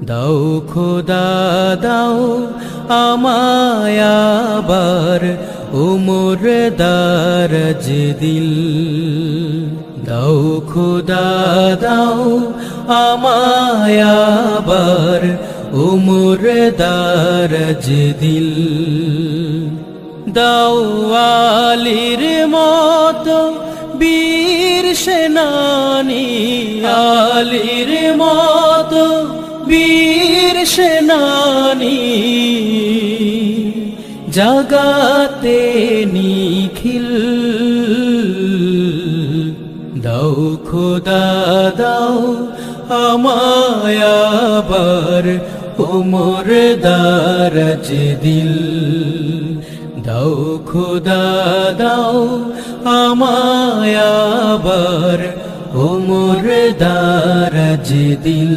দাও খোদা দাও আমায় আবার উমর দারাজ দিল। দাও খোদা দাও আমায় আবার উমর দারাজ দিল। দাও আলীর মতো বীর সেনানী, আলীর মতো বীর সেনানী, জাগাতে নিখিল। দাও খোদা দাও আমায় আবার উমর দারাজ দিল। দাও খোদা দাও আমায় আবার উমর দারাজ দিল।